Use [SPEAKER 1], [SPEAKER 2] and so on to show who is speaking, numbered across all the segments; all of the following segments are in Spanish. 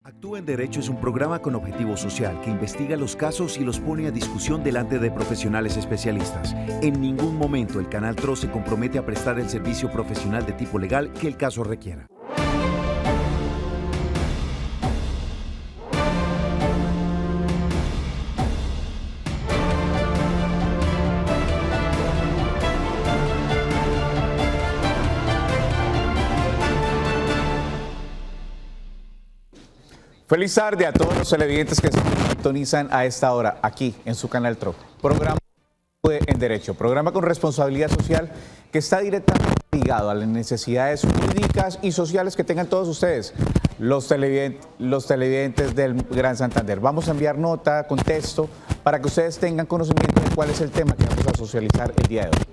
[SPEAKER 1] Actúa en Derecho es un programa con objetivo social que investiga los casos y los pone a discusión delante de profesionales especialistas. En ningún momento el Canal TRO se compromete a prestar el servicio profesional de tipo legal que el caso requiera.
[SPEAKER 2] Feliz tarde a todos los televidentes que se sintonizan a esta hora aquí en su canal TRO. Programa en Derecho, programa con responsabilidad social que está directamente ligado a las necesidades jurídicas y sociales que tengan todos ustedes, los televidentes del Gran Santander. Vamos a enviar nota, contexto, para que ustedes tengan conocimiento de cuál es el tema que vamos a socializar el día de hoy.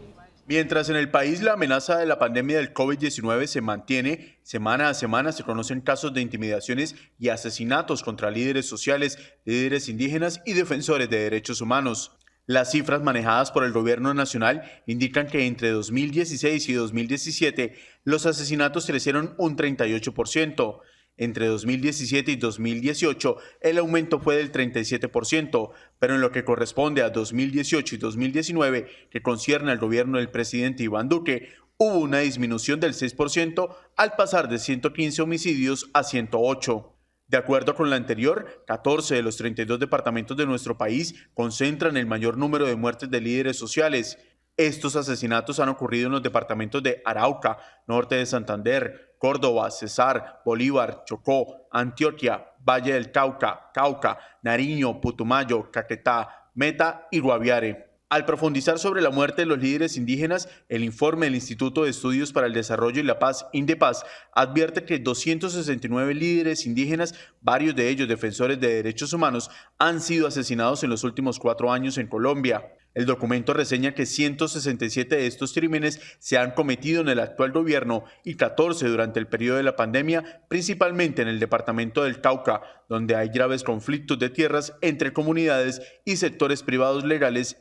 [SPEAKER 3] Mientras en el país la amenaza de la pandemia del COVID-19 se mantiene, semana a semana se conocen casos de intimidaciones y asesinatos contra líderes sociales, líderes indígenas y defensores de derechos humanos. Las cifras manejadas por el gobierno nacional indican que entre 2016 y 2017 los asesinatos crecieron un 38%. Entre 2017 y 2018, el aumento fue del 37%, pero en lo que corresponde a 2018 y 2019, que concierne al gobierno del presidente Iván Duque, hubo una disminución del 6% al pasar de 115 homicidios a 108. De acuerdo con la anterior, 14 de los 32 departamentos de nuestro país concentran el mayor número de muertes de líderes sociales. Estos asesinatos han ocurrido en los departamentos de Arauca, Norte de Santander, Córdoba, Cesar, Bolívar, Chocó, Antioquia, Valle del Cauca, Cauca, Nariño, Putumayo, Caquetá, Meta y Guaviare. Al profundizar sobre la muerte de los líderes indígenas, el informe del Instituto de Estudios para el Desarrollo y la Paz, INDEPAZ, advierte que 269 líderes indígenas, varios de ellos defensores de derechos humanos, han sido asesinados en los últimos 4 años en Colombia. El documento reseña que 167 de estos crímenes se han cometido en el actual gobierno y 14 durante el periodo de la pandemia, principalmente en el departamento del Cauca, donde hay graves conflictos de tierras entre comunidades y sectores privados legales.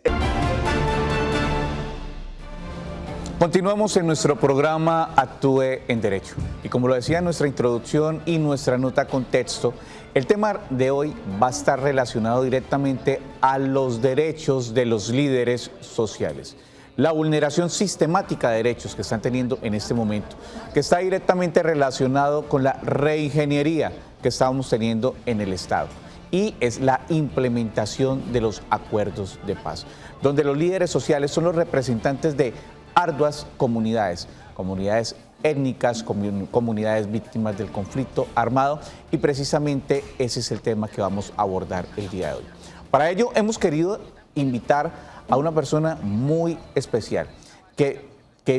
[SPEAKER 2] Continuamos en nuestro programa Actúe en Derecho. Y como lo decía en nuestra introducción y nuestra nota contexto, el tema de hoy va a estar relacionado directamente a los derechos de los líderes sociales. La vulneración sistemática de derechos que están teniendo en este momento, que está directamente relacionado con la reingeniería que estamos teniendo en el Estado. Y es la implementación de los acuerdos de paz, donde los líderes sociales son los representantes de arduas comunidades étnicas, comunidades víctimas del conflicto armado, y precisamente ese es el tema que vamos a abordar el día de hoy. Para ello hemos querido invitar a una persona muy especial que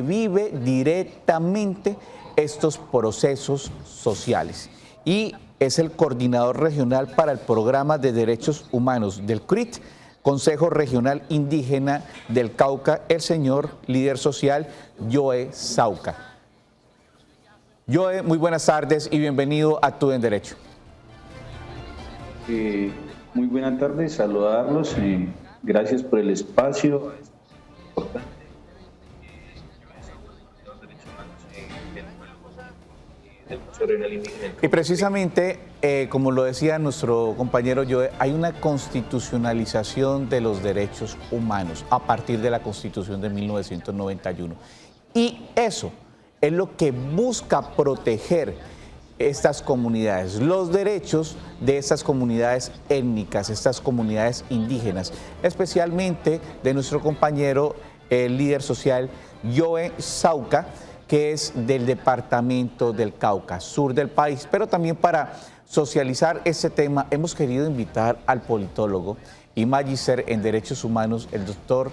[SPEAKER 2] vive directamente estos procesos sociales y es el coordinador regional para el programa de derechos humanos del CRIT, Consejo Regional Indígena del Cauca, el señor líder social Joe Sauca. Joe, muy buenas tardes y bienvenido a Actúe en Derecho.
[SPEAKER 4] Muy buenas tardes, saludarlos, gracias por el espacio.
[SPEAKER 2] Y precisamente, como lo decía nuestro compañero Joe, hay una constitucionalización de los derechos humanos a partir de la Constitución de 1991. Y eso es lo que busca proteger estas comunidades, los derechos de estas comunidades étnicas, estas comunidades indígenas, especialmente de nuestro compañero, el líder social Joe Sauca, que es del departamento del Cauca, sur del país. Pero también para socializar este tema hemos querido invitar al politólogo y magíster en Derechos Humanos, el doctor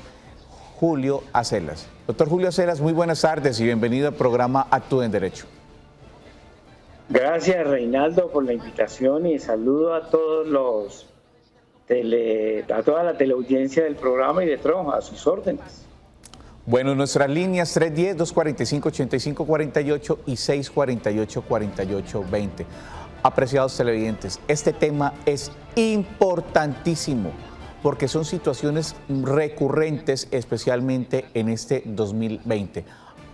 [SPEAKER 2] Julio Acelas. Doctor Julio Acelas, muy buenas tardes y bienvenido al programa Actúe en Derecho.
[SPEAKER 5] Gracias, Reinaldo, por la invitación y saludo a todos a toda la teleaudiencia del programa y de TRO, a sus órdenes.
[SPEAKER 2] Bueno, nuestras líneas 310-245-8548 y 648-4820. Apreciados televidentes, este tema es importantísimo porque son situaciones recurrentes, especialmente en este 2020.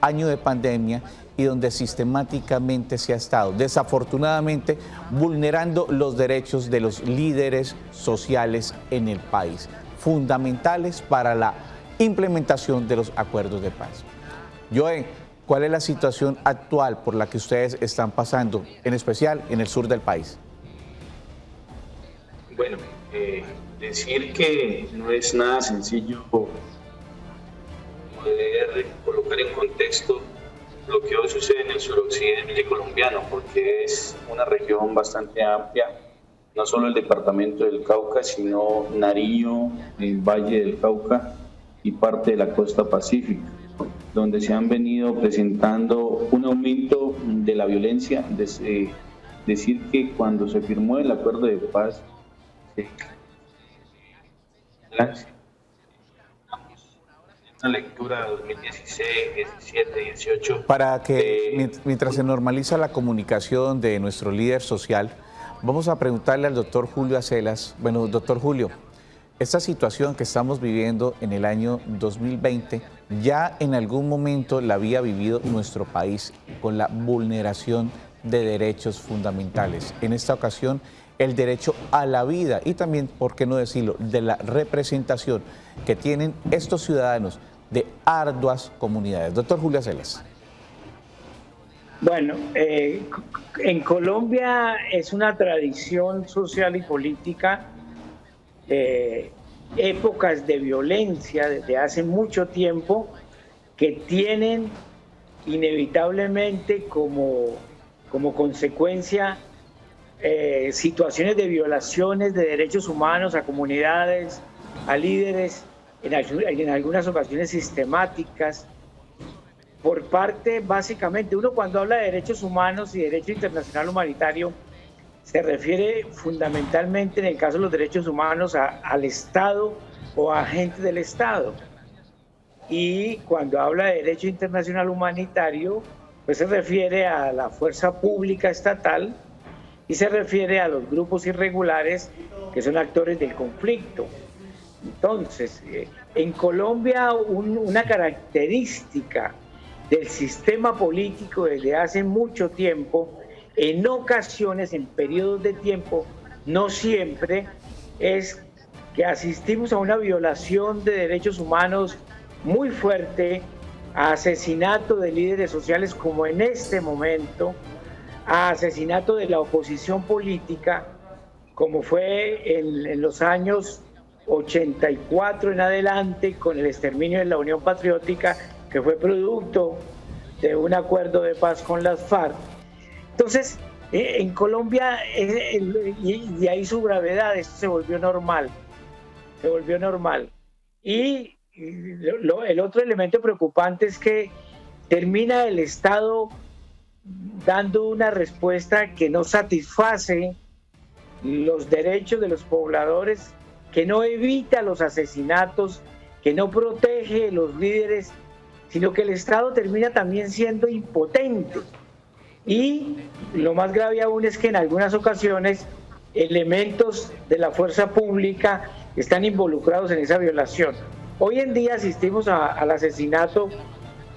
[SPEAKER 2] año de pandemia y donde sistemáticamente se ha estado, desafortunadamente, vulnerando los derechos de los líderes sociales en el país, fundamentales para la implementación de los acuerdos de paz. Joe, ¿cuál es la situación actual por la que ustedes están pasando, en especial en el sur del país?
[SPEAKER 4] Bueno, decir que no es nada sencillo poder colocar en contexto lo que hoy sucede en el suroccidente colombiano, porque es una región bastante amplia, no solo el departamento del Cauca, sino Nariño, el Valle del Cauca y parte de la costa pacífica, donde se han venido presentando un aumento de la violencia. Decir que cuando se firmó el acuerdo de paz, una lectura de 2016, 17, 18.
[SPEAKER 2] Para que mientras se normaliza la comunicación de nuestro líder social, vamos a preguntarle al doctor Julio Acelas. Bueno, doctor Julio, esta situación que estamos viviendo en el año 2020, ya en algún momento la había vivido nuestro país con la vulneración de derechos fundamentales. En esta ocasión, el derecho a la vida y también, por qué no decirlo, de la representación que tienen estos ciudadanos de arduas comunidades. Doctor Julio Acelas.
[SPEAKER 5] Bueno, en Colombia es una tradición social y política, épocas de violencia desde hace mucho tiempo que tienen inevitablemente como consecuencia situaciones de violaciones de derechos humanos a comunidades, a líderes, en algunas ocasiones sistemáticas, por parte, básicamente, uno cuando habla de derechos humanos y derecho internacional humanitario, se refiere fundamentalmente, en el caso de los derechos humanos, al Estado o a agentes del Estado. Y cuando habla de derecho internacional humanitario, pues se refiere a la fuerza pública estatal y se refiere a los grupos irregulares que son actores del conflicto. Entonces, en Colombia una característica del sistema político desde hace mucho tiempo, en ocasiones, en periodos de tiempo, no siempre, es que asistimos a una violación de derechos humanos muy fuerte, a asesinato de líderes sociales como en este momento, a asesinato de la oposición política, como fue en los años 84 en adelante, con el exterminio de la Unión Patriótica, que fue producto de un acuerdo de paz con las FARC. Entonces, en Colombia, y de ahí su gravedad, esto se volvió normal. Y el otro elemento preocupante es que termina el Estado dando una respuesta que no satisface los derechos de los pobladores, que no evita los asesinatos, que no protege los líderes, sino que el Estado termina también siendo impotente. Y lo más grave aún es que en algunas ocasiones elementos de la fuerza pública están involucrados en esa violación. Hoy en día asistimos al asesinato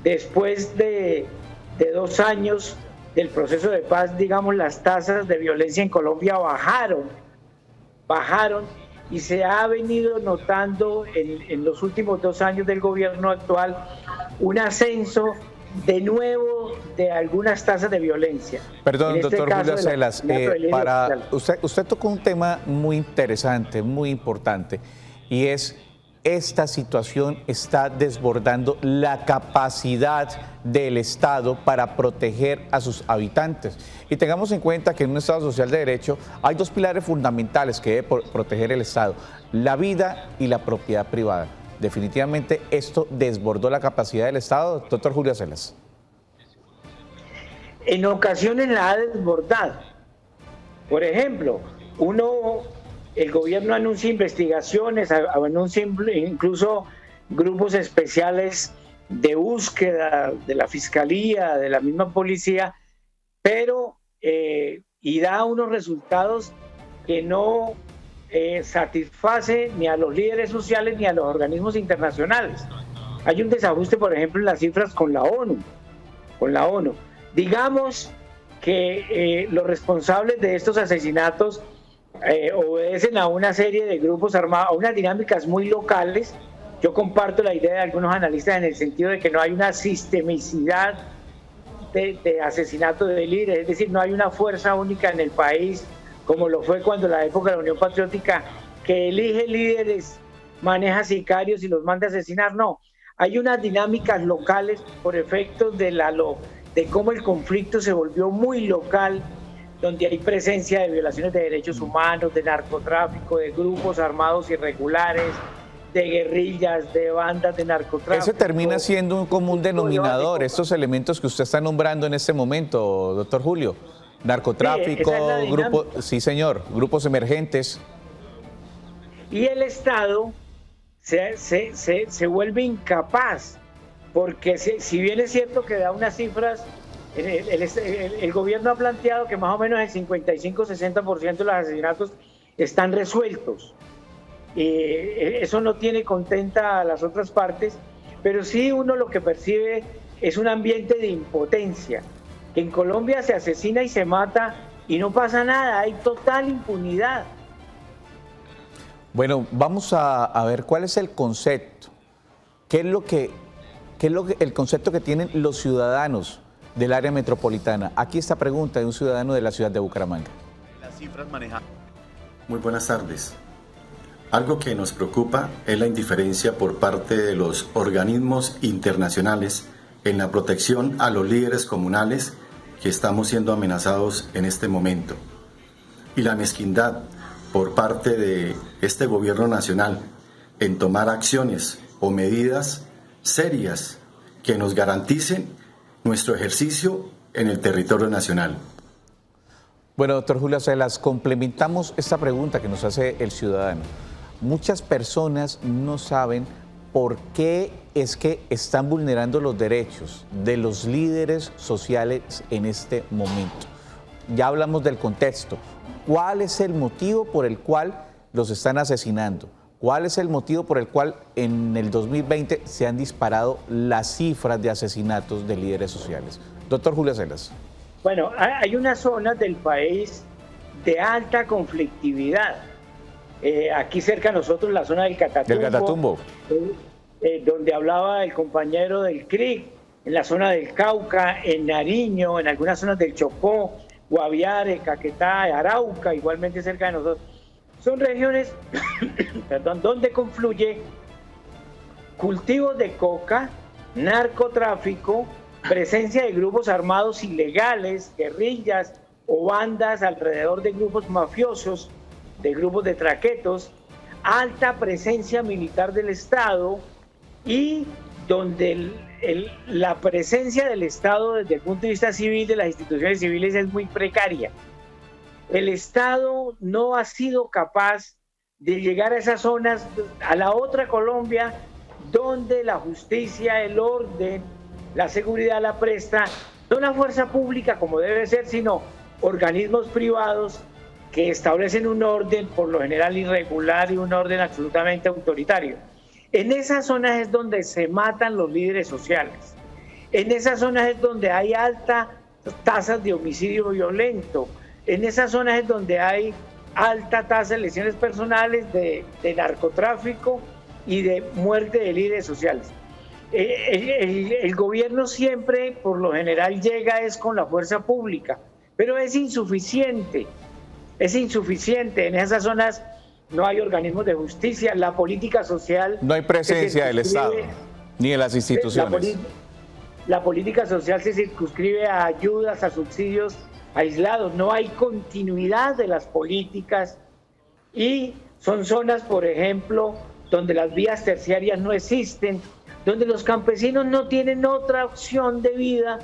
[SPEAKER 5] después de 2 años del proceso de paz. Digamos, las tasas de violencia en Colombia bajaron y se ha venido notando en los últimos 2 años del gobierno actual un ascenso de nuevo de algunas tasas de violencia.
[SPEAKER 2] Perdón, doctor Julio Acelas, usted tocó un tema muy interesante, muy importante, y es: esta situación está desbordando la capacidad del Estado para proteger a sus habitantes. Y tengamos en cuenta que en un Estado social de derecho hay 2 pilares fundamentales que debe proteger el Estado: la vida y la propiedad privada. Definitivamente esto desbordó la capacidad del Estado, doctor Julio Acelas.
[SPEAKER 5] En ocasiones la ha desbordado. Por ejemplo, el gobierno anuncia investigaciones, anuncia incluso grupos especiales de búsqueda de la fiscalía, de la misma policía, pero y da unos resultados que no satisface ni a los líderes sociales ni a los organismos internacionales. hay un desajuste, por ejemplo, en las cifras con la ONU. Digamos que los responsables de estos asesinatos obedecen a una serie de grupos armados, a unas dinámicas muy locales. Yo comparto la idea de algunos analistas en el sentido de que no hay una sistemicidad de asesinato de líderes, es decir, no hay una fuerza única en el país, como lo fue cuando la época de la Unión Patriótica, que elige líderes, maneja sicarios y los manda a asesinar. No, hay unas dinámicas locales por efectos de cómo el conflicto se volvió muy local, donde hay presencia de violaciones de derechos humanos, de narcotráfico, de grupos armados irregulares, de guerrillas, de bandas de narcotráfico.
[SPEAKER 2] Ese termina siendo un común denominador, estos elementos que usted está nombrando en este momento, doctor Julio. Narcotráfico, sí señor, grupos emergentes.
[SPEAKER 5] Y el Estado se vuelve incapaz, porque si bien es cierto que da unas cifras, el gobierno ha planteado que más o menos el 55-60% de los asesinatos están resueltos. Eso no tiene contenta a las otras partes, pero sí uno lo que percibe es un ambiente de impotencia, que en Colombia se asesina y se mata y no pasa nada, hay total impunidad.
[SPEAKER 2] Bueno, vamos a ver cuál es el concepto, qué es lo que el concepto que tienen los ciudadanos del área metropolitana. Aquí esta pregunta de un ciudadano de la ciudad de Bucaramanga.
[SPEAKER 3] Las cifras manejadas.
[SPEAKER 6] Muy buenas tardes. Algo que nos preocupa es la indiferencia por parte de los organismos internacionales en la protección a los líderes comunales que estamos siendo amenazados en este momento. Y la mezquindad por parte de este gobierno nacional en tomar acciones o medidas serias que nos garanticen nuestro ejercicio en el territorio nacional.
[SPEAKER 2] Bueno, doctor Julio Acelas, complementamos esta pregunta que nos hace el ciudadano. Muchas personas no saben por qué es que están vulnerando los derechos de los líderes sociales en este momento. Ya hablamos del contexto. ¿Cuál es el motivo por el cual los están asesinando? ¿Cuál es el motivo por el cual en el 2020 se han disparado las cifras de asesinatos de líderes sociales? Doctor Julio Acelas.
[SPEAKER 5] Bueno, hay unas zonas del país de alta conflictividad. Aquí cerca de nosotros, la zona del Catatumbo. Donde hablaba el compañero del CRIC, en la zona del Cauca, en Nariño, en algunas zonas del Chocó, Guaviare, Caquetá, Arauca, igualmente cerca de nosotros. Son regiones donde confluye cultivos de coca, narcotráfico, presencia de grupos armados ilegales, guerrillas o bandas alrededor de grupos mafiosos, de grupos de traquetos, alta presencia militar del Estado y donde la presencia del Estado desde el punto de vista civil, de las instituciones civiles, es muy precaria. El Estado no ha sido capaz de llegar a esas zonas, a la otra Colombia, donde la justicia, el orden, la seguridad la presta, no la fuerza pública como debe ser, sino organismos privados que establecen un orden por lo general irregular y un orden absolutamente autoritario. En esas zonas es donde se matan los líderes sociales. En esas zonas es donde hay altas tasas de homicidio violento. En esas zonas es donde hay alta tasa de lesiones personales, de narcotráfico y de muerte de líderes sociales. El gobierno siempre, por lo general, llega es con la fuerza pública, pero es insuficiente. Es insuficiente. En esas zonas no hay organismos de justicia, la política social...
[SPEAKER 2] No hay presencia del Estado, ni de las instituciones.
[SPEAKER 5] La política social se circunscribe a ayudas, a subsidios aislados, no hay continuidad de las políticas y son zonas, por ejemplo, donde las vías terciarias no existen, donde los campesinos no tienen otra opción de vida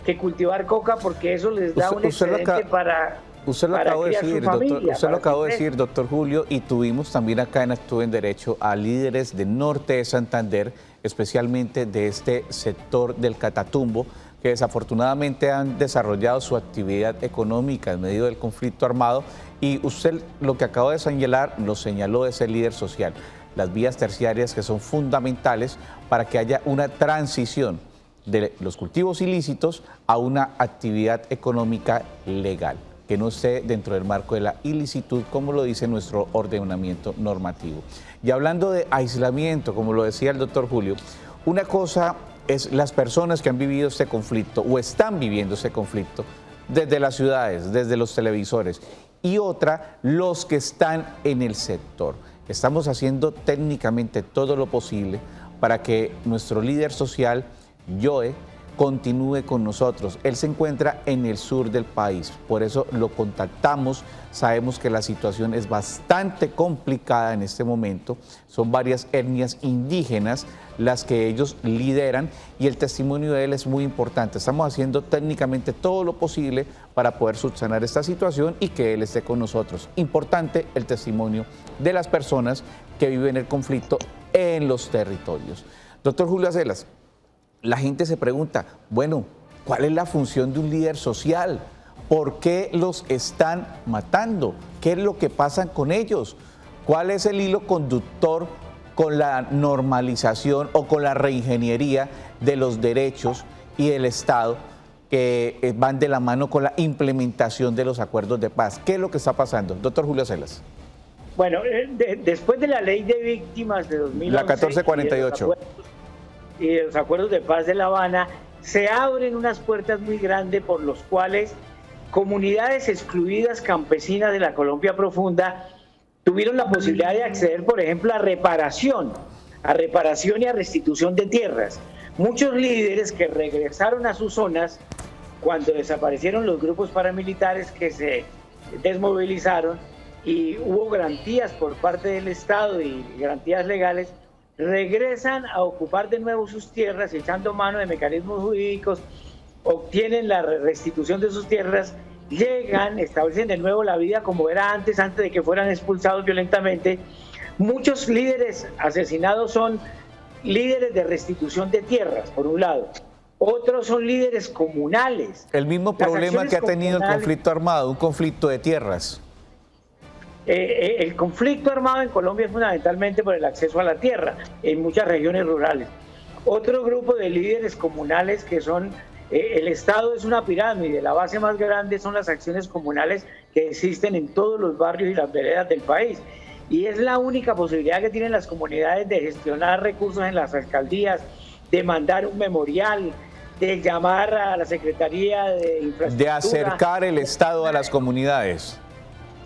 [SPEAKER 5] que cultivar coca porque eso les da un excedente para...
[SPEAKER 2] Usted lo acabó de decir, doctor Julio, y tuvimos también acá en Actúe en Derecho a líderes del norte de Santander, especialmente de este sector del Catatumbo, que desafortunadamente han desarrollado su actividad económica en medio del conflicto armado, y usted lo que acaba de señalar lo señaló de ese líder social. las vías terciarias que son fundamentales para que haya una transición de los cultivos ilícitos a una actividad económica legal, que no esté dentro del marco de la ilicitud, como lo dice nuestro ordenamiento normativo. Y hablando de aislamiento, como lo decía el doctor Julio, una cosa es las personas que han vivido este conflicto o están viviendo este conflicto desde las ciudades, desde los televisores, y otra, los que están en el sector. Estamos haciendo técnicamente todo lo posible para que nuestro líder social, Joe, continúe con nosotros. Él se encuentra en el sur del país, por eso lo contactamos. Sabemos que la situación es bastante complicada en este momento. Son varias etnias indígenas las que ellos lideran y el testimonio de él es muy importante. Estamos haciendo técnicamente todo lo posible para poder subsanar esta situación y que él esté con nosotros. Importante el testimonio de las personas que viven el conflicto en los territorios. Doctor Julio Acelas, la gente se pregunta, bueno, ¿cuál es la función de un líder social? ¿Por qué los están matando? ¿Qué es lo que pasa con ellos? ¿Cuál es el hilo conductor con la normalización o con la reingeniería de los derechos y del Estado que van de la mano con la implementación de los acuerdos de paz? ¿Qué es lo que está pasando? Doctor Julio Acelas.
[SPEAKER 5] Bueno, después de la ley de víctimas de 2011...
[SPEAKER 2] La 1448.
[SPEAKER 5] Y de los acuerdos de paz de La Habana, se abren unas puertas muy grandes por los cuales comunidades excluidas campesinas de la Colombia profunda tuvieron la posibilidad de acceder, por ejemplo, a reparación y a restitución de tierras. Muchos líderes que regresaron a sus zonas cuando desaparecieron los grupos paramilitares que se desmovilizaron y hubo garantías por parte del Estado y garantías legales, regresan a ocupar de nuevo sus tierras, echando mano de mecanismos jurídicos, obtienen la restitución de sus tierras, llegan, establecen de nuevo la vida como era antes de que fueran expulsados violentamente. Muchos líderes asesinados son líderes de restitución de tierras, por un lado. Otros son líderes comunales.
[SPEAKER 2] El mismo problema que ha tenido el conflicto armado, un conflicto de tierras.
[SPEAKER 5] El conflicto armado en Colombia es fundamentalmente por el acceso a la tierra en muchas regiones rurales. Otro grupo de líderes comunales que son, el Estado es una pirámide, la base más grande son las acciones comunales que existen en todos los barrios y las veredas del país. Y es la única posibilidad que tienen las comunidades de gestionar recursos en las alcaldías, de mandar un memorial, de llamar a la Secretaría de Infraestructura.
[SPEAKER 2] De acercar el Estado a las comunidades.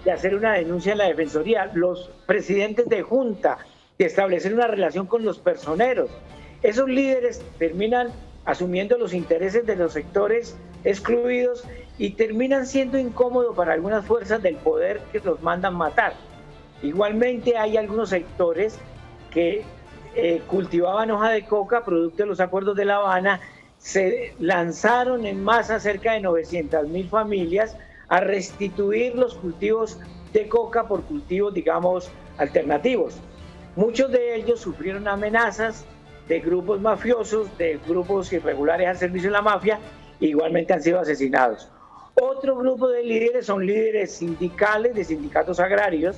[SPEAKER 5] De hacer una denuncia en la Defensoría, los presidentes de junta, de establecer una relación con los personeros. Esos líderes terminan asumiendo los intereses de los sectores excluidos y terminan siendo incómodos para algunas fuerzas del poder que los mandan matar. Igualmente hay algunos sectores que cultivaban hoja de coca, producto de los acuerdos de La Habana, se lanzaron en masa cerca de 900.000 familias a restituir los cultivos de coca por cultivos, digamos, alternativos. Muchos de ellos sufrieron amenazas de grupos mafiosos, de grupos irregulares al servicio de la mafia, e igualmente han sido asesinados. Otro grupo de líderes son líderes sindicales, de sindicatos agrarios,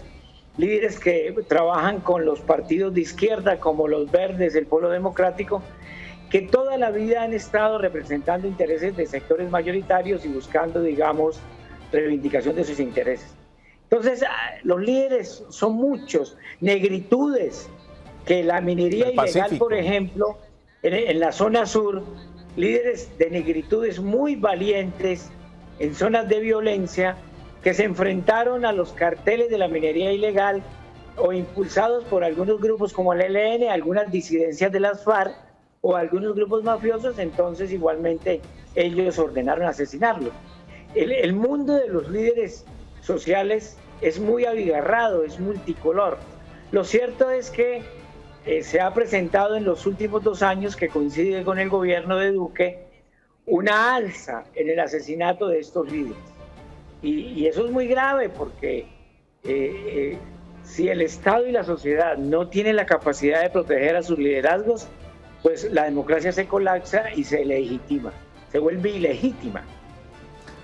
[SPEAKER 5] líderes que trabajan con los partidos de izquierda como los Verdes, el Polo Democrático, que toda la vida han estado representando intereses de sectores mayoritarios y buscando, digamos, reivindicación de sus intereses. Entonces, los líderes son muchos, negritudes, que la minería ilegal, por ejemplo, en la zona sur, líderes de negritudes muy valientes en zonas de violencia que se enfrentaron a los carteles de la minería ilegal o impulsados por algunos grupos como el ELN, algunas disidencias de las FARC o algunos grupos mafiosos, entonces igualmente ellos ordenaron asesinarlos. El mundo de los líderes sociales es muy abigarrado, es multicolor. Lo cierto es que se ha presentado en los últimos 2 años, que coincide con el gobierno de Duque, una alza en el asesinato de estos líderes. Y eso es muy grave porque si el Estado y la sociedad no tienen la capacidad de proteger a sus liderazgos, pues la democracia se colapsa y se legitima, se vuelve ilegítima.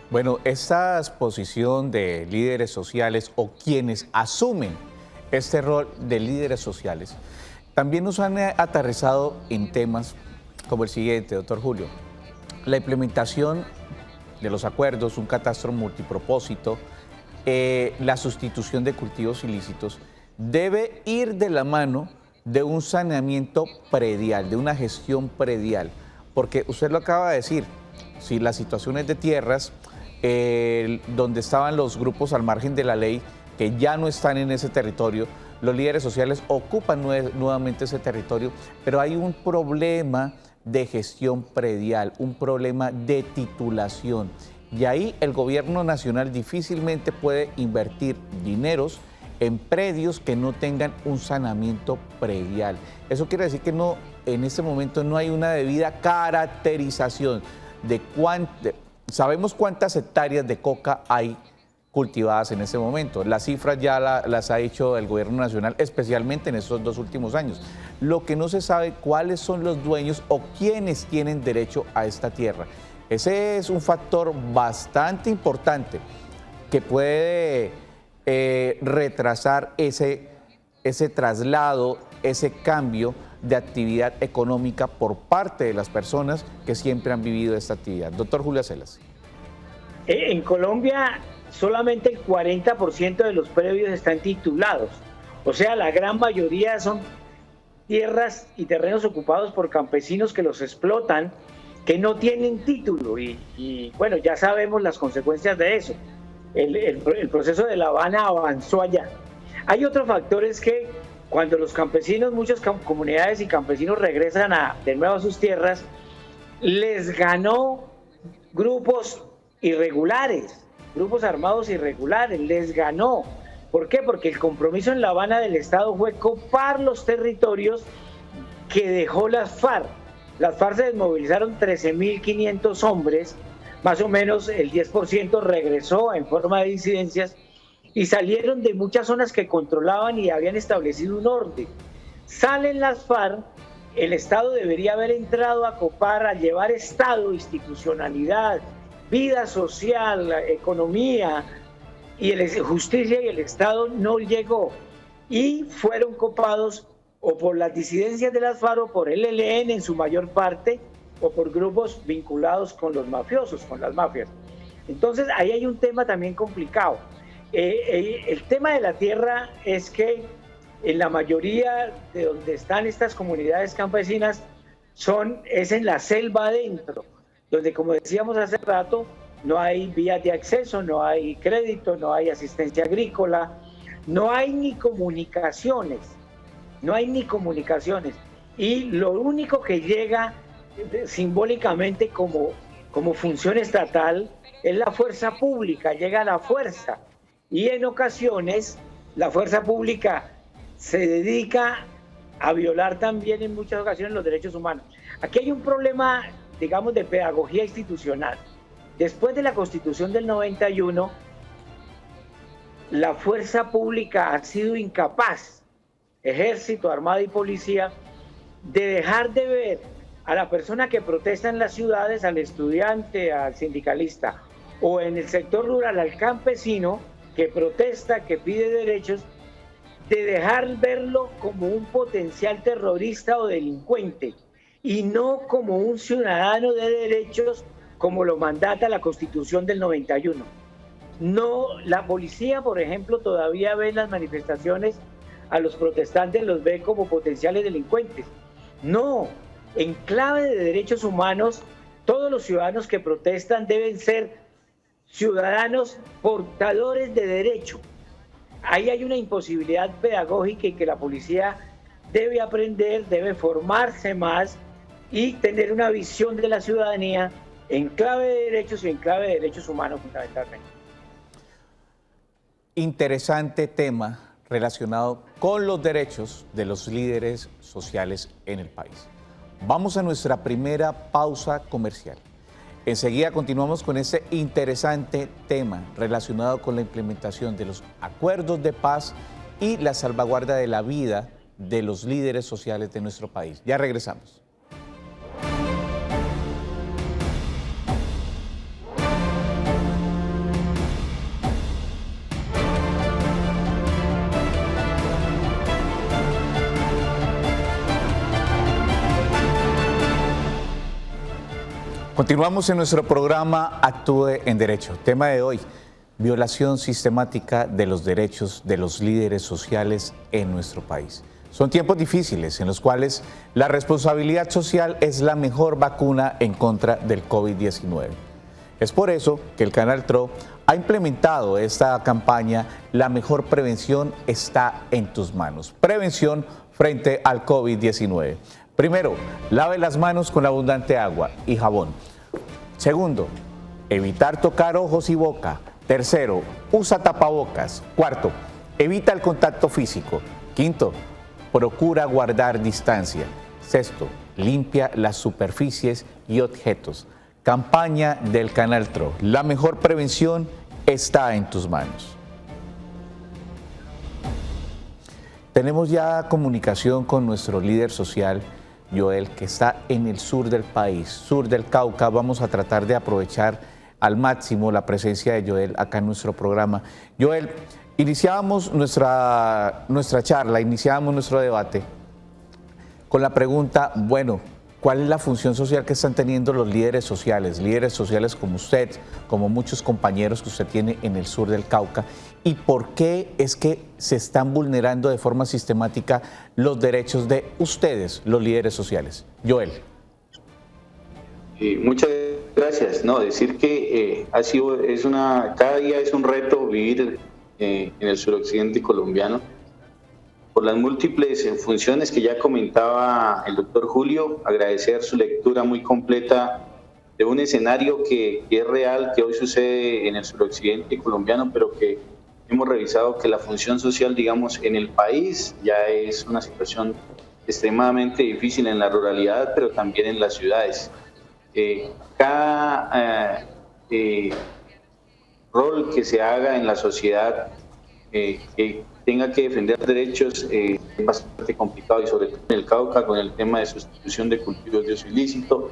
[SPEAKER 2] Bueno, esta posición de líderes sociales o quienes asumen este rol de líderes sociales, también nos han aterrizado en temas como el siguiente, doctor Julio. La implementación de los acuerdos, un catastro multipropósito, la sustitución de cultivos ilícitos, debe ir de la mano de un saneamiento predial, de una gestión predial. Porque usted lo acaba de decir, si las situaciones de tierras, donde estaban los grupos al margen de la ley, que ya no están en ese territorio, los líderes sociales ocupan nuevamente ese territorio, pero hay un problema de gestión predial, un problema de titulación. Y ahí el gobierno nacional difícilmente puede invertir dineros en predios que no tengan un saneamiento predial. Eso quiere decir que no, en este momento no hay una debida caracterización de sabemos cuántas hectáreas de coca hay cultivadas en este momento. Las cifras ya las ha hecho el gobierno nacional, especialmente en estos 2 últimos años. Lo que no se sabe cuáles son los dueños o quiénes tienen derecho a esta tierra. Ese es un factor bastante importante que puede retrasar ese traslado, ese cambio de actividad económica por parte de las personas que siempre han vivido esta actividad. Doctor Julio Acelas.
[SPEAKER 5] En Colombia solamente el 40% de los predios están titulados, o sea, la gran mayoría son tierras y terrenos ocupados por campesinos que los explotan, que no tienen título y bueno, ya sabemos las consecuencias de eso. El proceso de La Habana avanzó allá. Hay otros factores que cuando los campesinos, muchas comunidades y campesinos regresan de nuevo a sus tierras, les ganó grupos irregulares, grupos armados irregulares, les ganó. ¿Por qué? Porque el compromiso en La Habana del Estado fue copar los territorios que dejó las FARC. Las FARC se desmovilizaron 13.500 hombres, más o menos el 10% regresó en forma de disidencias y salieron de muchas zonas que controlaban y habían establecido un orden. Salen las FARC, el Estado debería haber entrado a copar, a llevar Estado, institucionalidad, vida social, economía, y justicia, y el Estado no llegó. Y fueron copados o por las disidencias de las FARC o por el ELN en su mayor parte, o por grupos vinculados con los mafiosos, con las mafias. Entonces ahí hay un tema también complicado. El tema de la tierra es que en la mayoría de donde están estas comunidades campesinas es en la selva adentro, donde, como decíamos hace rato, no hay vías de acceso, no hay crédito, no hay asistencia agrícola, no hay ni comunicaciones, y lo único que llega simbólicamente como función estatal es la fuerza pública, llega la fuerza, y en ocasiones la fuerza pública se dedica a violar también en muchas ocasiones los derechos humanos. Aquí hay un problema, digamos, de pedagogía institucional. Después de la Constitución del 91, la fuerza pública ha sido incapaz, ejército, armada y policía, de dejar de ver a la persona que protesta en las ciudades, al estudiante, al sindicalista, o en el sector rural, al campesino que protesta, que pide derechos, de dejar verlo como un potencial terrorista o delincuente, y no como un ciudadano de derechos como lo mandata la Constitución del 91. No, la policía, por ejemplo, todavía ve en las manifestaciones a los protestantes, los ve como potenciales delincuentes. No, en clave de derechos humanos, todos los ciudadanos que protestan deben ser ciudadanos portadores de derecho. Ahí hay una imposibilidad pedagógica y que la policía debe aprender, debe formarse más y tener una visión de la ciudadanía en clave de derechos y en clave de derechos humanos fundamentalmente.
[SPEAKER 2] Interesante tema relacionado con los derechos de los líderes sociales en el país. Vamos a nuestra primera pausa comercial. Enseguida continuamos con este interesante tema relacionado con la implementación de los acuerdos de paz y la salvaguarda de la vida de los líderes sociales de nuestro país. Ya regresamos. Continuamos en nuestro programa Actúe en Derecho. Tema de hoy, violación sistemática de los derechos de los líderes sociales en nuestro país. Son tiempos difíciles en los cuales la responsabilidad social es la mejor vacuna en contra del COVID-19. Es por eso que el Canal TRO ha implementado esta campaña La mejor prevención está en tus manos. Prevención frente al COVID-19. Primero, lave las manos con abundante agua y jabón. Segundo, evitar tocar ojos y boca. Tercero, usa tapabocas. Cuarto, evita el contacto físico. Quinto, procura guardar distancia. Sexto, limpia las superficies y objetos. Campaña del Canal TRO. La mejor prevención está en tus manos. Tenemos ya comunicación con nuestro líder social, Joel, que está en el sur del país, sur del Cauca. Vamos a tratar de aprovechar al máximo la presencia de Joel acá en nuestro programa. Joel, iniciábamos nuestra charla, iniciábamos nuestro debate con la pregunta, bueno, ¿cuál es la función social que están teniendo los líderes sociales como usted, como muchos compañeros que usted tiene en el sur del Cauca? ¿Y por qué es que se están vulnerando de forma sistemática los derechos de ustedes, los líderes sociales? Joel.
[SPEAKER 4] Muchas gracias. No, decir que cada día es un reto vivir en el suroccidente colombiano por las múltiples funciones que ya comentaba el doctor Julio. Agradecer su lectura muy completa de un escenario que es real, que hoy sucede en el suroccidente colombiano, pero que hemos revisado que la función social, digamos, en el país ya es una situación extremadamente difícil en la ruralidad, pero también en las ciudades. Cada rol que se haga en la sociedad que tenga que defender derechos es bastante complicado, y sobre todo en el Cauca, con el tema de sustitución de cultivos de uso ilícito,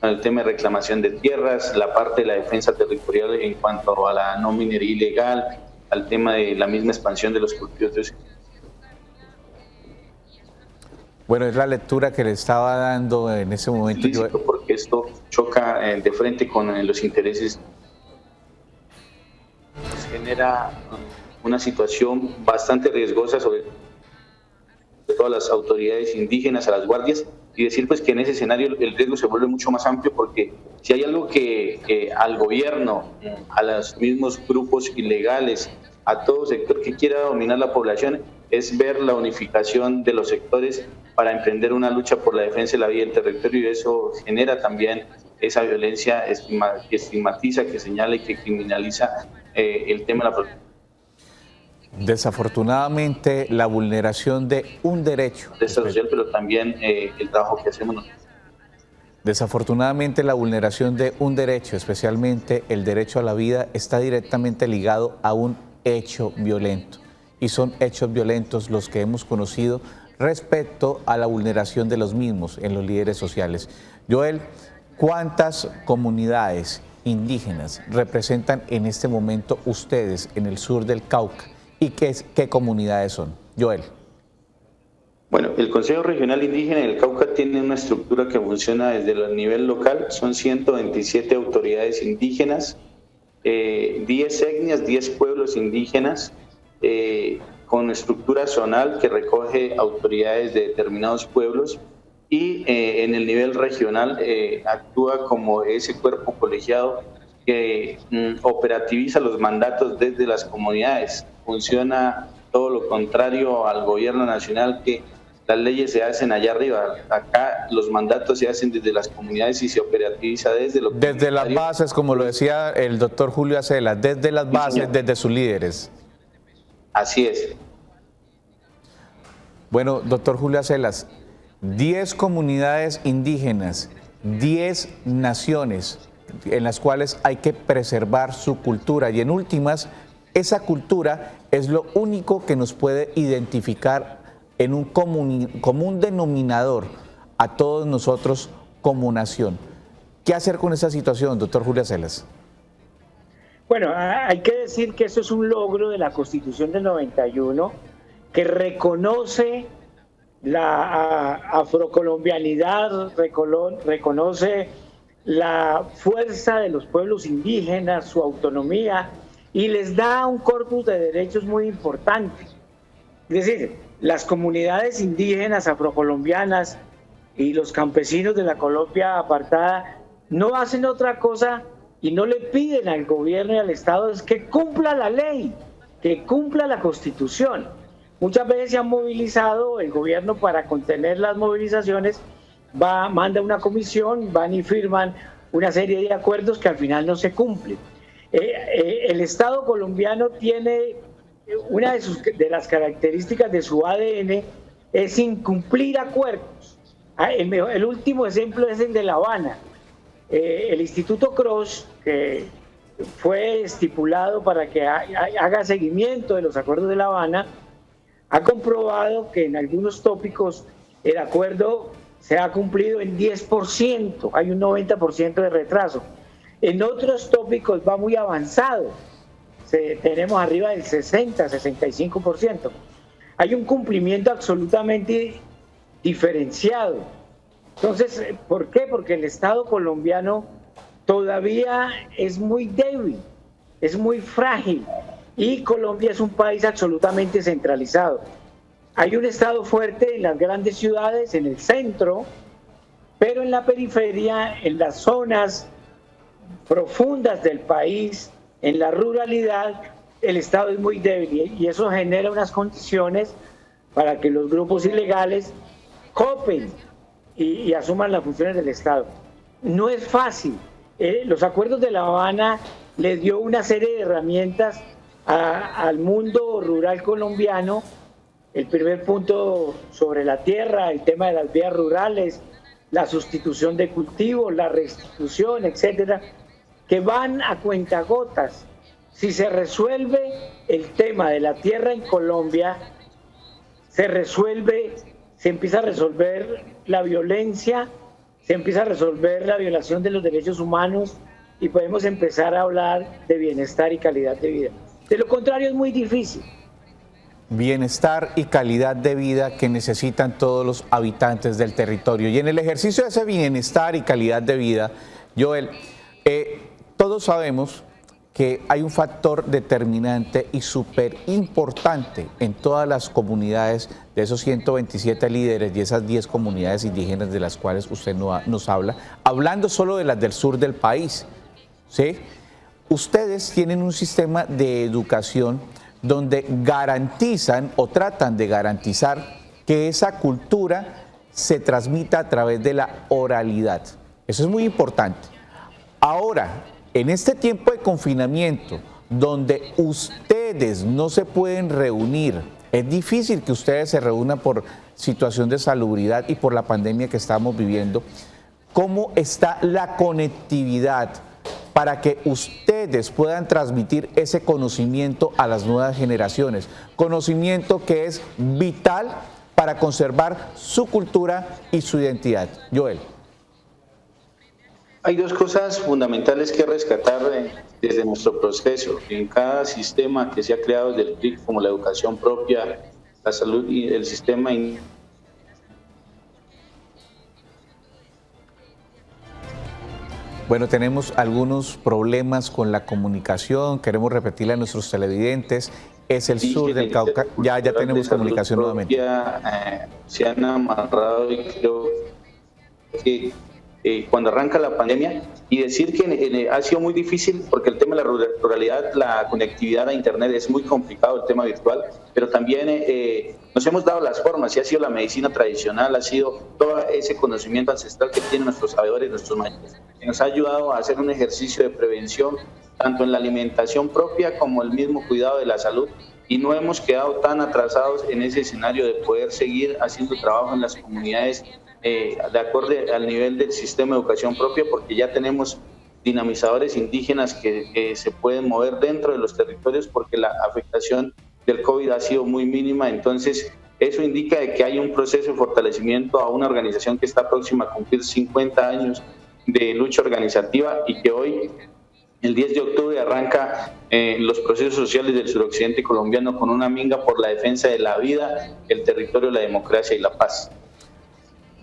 [SPEAKER 4] con el tema de reclamación de tierras, la parte de la defensa territorial en cuanto a la no minería ilegal, al tema de la misma expansión de los cultivos de uso ilícito.
[SPEAKER 2] Bueno, es la lectura que le estaba dando en ese momento.
[SPEAKER 4] Porque esto choca de frente con los intereses. Genera una situación bastante riesgosa sobre todas las autoridades indígenas, a las guardias, y decir pues que en ese escenario el riesgo se vuelve mucho más amplio, porque si hay algo que al gobierno, a los mismos grupos ilegales, a todo sector que quiera dominar la población, es ver la unificación de los sectores para emprender una lucha por la defensa de la vida del territorio, y eso genera también esa violencia que estigmatiza, que señala y que criminaliza el tema de la protección.
[SPEAKER 2] Desafortunadamente, la vulneración de un derecho
[SPEAKER 4] social, pero también el trabajo que hacemos nosotros.
[SPEAKER 2] Desafortunadamente, la vulneración de un derecho, especialmente el derecho a la vida, está directamente ligado a un hecho violento. Y son hechos violentos los que hemos conocido respecto a la vulneración de los mismos en los líderes sociales. Joel, ¿cuántas comunidades indígenas representan en este momento ustedes en el sur del Cauca? ¿Y qué comunidades son? Joel.
[SPEAKER 4] Bueno, el Consejo Regional Indígena del Cauca tiene una estructura que funciona desde el nivel local. Son 127 autoridades indígenas, 10 etnias, 10 pueblos indígenas, con estructura zonal que recoge autoridades de determinados pueblos, y en el nivel regional actúa como ese cuerpo colegiado que operativiza los mandatos desde las comunidades. Funciona todo lo contrario al gobierno nacional, que las leyes se hacen allá arriba. Acá los mandatos se hacen desde las comunidades y se operativiza desde
[SPEAKER 2] las bases, como lo decía el doctor Julio Acela, desde las bases, desde sus líderes.
[SPEAKER 4] Así es.
[SPEAKER 2] Bueno, doctor Julio Acelas, 10 comunidades indígenas, 10 naciones en las cuales hay que preservar su cultura, y en últimas, esa cultura es lo único que nos puede identificar en un común denominador a todos nosotros como nación. ¿Qué hacer con esa situación, doctor Julio Acelas?
[SPEAKER 5] Bueno, hay que decir que eso es un logro de la Constitución del 91, que reconoce la afrocolombianidad, reconoce la fuerza de los pueblos indígenas, su autonomía, y les da un corpus de derechos muy importante. Es decir, las comunidades indígenas afrocolombianas y los campesinos de la Colombia apartada no hacen otra cosa y no le piden al gobierno y al Estado es que cumpla la ley, que cumpla la Constitución. Muchas veces se han movilizado, el gobierno para contener las movilizaciones manda una comisión, van y firman una serie de acuerdos que al final no se cumplen. El Estado colombiano tiene una de las características de su ADN es incumplir acuerdos. El último ejemplo es el de La Habana. El Instituto Cross, que fue estipulado para que haga seguimiento de los acuerdos de La Habana, ha comprobado que en algunos tópicos el acuerdo se ha cumplido en 10%, hay un 90% de retraso. En otros tópicos va muy avanzado, tenemos arriba del 60-65%. Hay un cumplimiento absolutamente diferenciado. Entonces, ¿por qué? Porque el Estado colombiano todavía es muy débil, es muy frágil, y Colombia es un país absolutamente centralizado. Hay un Estado fuerte en las grandes ciudades, en el centro, pero en la periferia, en las zonas profundas del país, en la ruralidad, el Estado es muy débil y eso genera unas condiciones para que los grupos ilegales copen y asuman las funciones del Estado. No es fácil. Los acuerdos de La Habana le dio una serie de herramientas al mundo rural colombiano. El primer punto sobre la tierra, el tema de las vías rurales, la sustitución de cultivos, la restitución, etcétera, que van a cuentagotas. Si se resuelve el tema de la tierra en Colombia, se empieza a resolver la violencia, se empieza a resolver la violación de los derechos humanos y podemos empezar a hablar de bienestar y calidad de vida. De lo contrario es muy difícil.
[SPEAKER 2] Bienestar y calidad de vida que necesitan todos los habitantes del territorio. Y en el ejercicio de ese bienestar y calidad de vida, Joel, todos sabemos que hay un factor determinante y súper importante en todas las comunidades de esos 127 líderes y esas 10 comunidades indígenas de las cuales usted nos habla, hablando solo de las del sur del país, ¿sí? Ustedes tienen un sistema de educación donde garantizan o tratan de garantizar que esa cultura se transmita a través de la oralidad. Eso es muy importante. Ahora, en este tiempo de confinamiento, donde ustedes no se pueden reunir, es difícil que ustedes se reúnan por situación de salubridad y por la pandemia que estamos viviendo. ¿Cómo está la conectividad para que ustedes puedan transmitir ese conocimiento a las nuevas generaciones? Conocimiento que es vital para conservar su cultura y su identidad. Joel.
[SPEAKER 4] Hay dos cosas fundamentales que rescatar desde nuestro proceso. En cada sistema que se ha creado desde el PRIC, como la educación propia, la salud y el sistema.
[SPEAKER 2] Bueno, tenemos algunos problemas con la comunicación, queremos repetirle a nuestros televidentes, es el sur del Cauca, ya tenemos comunicación nuevamente.
[SPEAKER 4] Se han amarrado y creo que cuando arranca la pandemia, y decir que ha sido muy difícil porque el tema de la ruralidad, la conectividad a internet es muy complicado, el tema virtual, pero también nos hemos dado las formas, y ha sido la medicina tradicional, ha sido todo ese conocimiento ancestral que tienen nuestros sabedores, nuestros mayores, que nos ha ayudado a hacer un ejercicio de prevención, tanto en la alimentación propia como el mismo cuidado de la salud, y no hemos quedado tan atrasados en ese escenario de poder seguir haciendo trabajo en las comunidades de acuerdo al nivel del sistema de educación propia, porque ya tenemos dinamizadores indígenas que se pueden mover dentro de los territorios porque la afectación del COVID ha sido muy mínima. Entonces eso indica de que hay un proceso de fortalecimiento a una organización que está próxima a cumplir 50 años de lucha organizativa y que hoy, el 10 de octubre, arranca los procesos sociales del suroccidente colombiano con una minga por la defensa de la vida, el territorio, la democracia y la paz.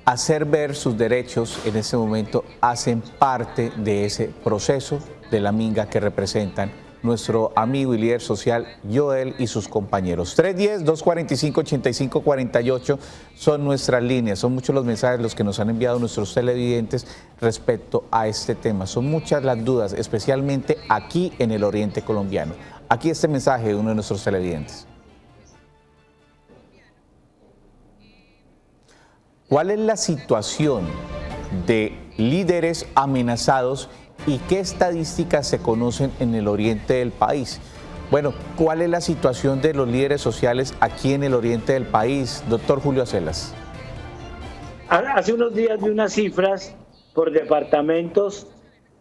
[SPEAKER 2] hacer ver sus derechos en este momento hacen parte de ese proceso de la minga que representan nuestro amigo y líder social Joel y sus compañeros. 310-245-8548 son nuestras líneas, son muchos los mensajes los que nos han enviado nuestros televidentes respecto a este tema. Son muchas las dudas, especialmente aquí en el oriente colombiano. Aquí este mensaje de uno de nuestros televidentes. ¿Cuál es la situación de líderes amenazados y qué estadísticas se conocen en el oriente del país? Bueno, ¿cuál es la situación de los líderes sociales aquí en el oriente del país, doctor Julio Acelas?
[SPEAKER 5] Hace unos días vi unas cifras por departamentos.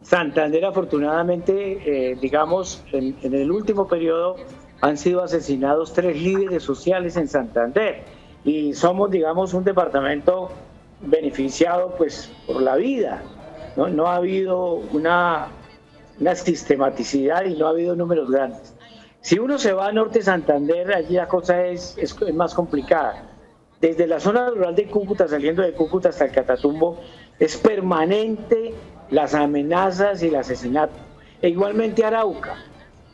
[SPEAKER 5] Santander, afortunadamente, digamos, en el último periodo han sido asesinados 3 líderes sociales en Santander y somos, digamos, un departamento beneficiado pues por la vida. No ha habido una sistematicidad y no ha habido números grandes. Si uno se va a Norte Santander, allí la cosa es más complicada. Desde la zona rural de Cúcuta, saliendo de Cúcuta hasta el Catatumbo, es permanente las amenazas y el asesinato. E igualmente Arauca.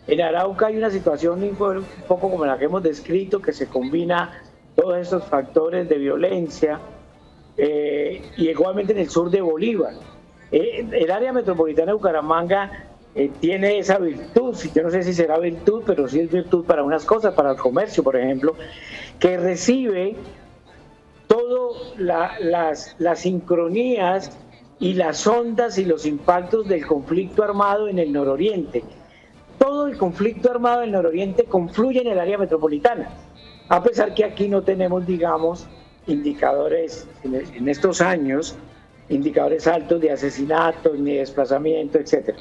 [SPEAKER 5] En Arauca hay una situación un poco como la que hemos descrito, que se combina todos estos factores de violencia, y igualmente en el sur de Bolívar. El área metropolitana de Bucaramanga tiene esa virtud, yo no sé si será virtud, pero sí es virtud para unas cosas, para el comercio, por ejemplo, que recibe todas las sincronías y las ondas y los impactos del conflicto armado en el nororiente. Todo el conflicto armado en el nororiente confluye en el área metropolitana, a pesar que aquí no tenemos, digamos, indicadores en estos años, indicadores altos de asesinatos, ni desplazamiento, etc.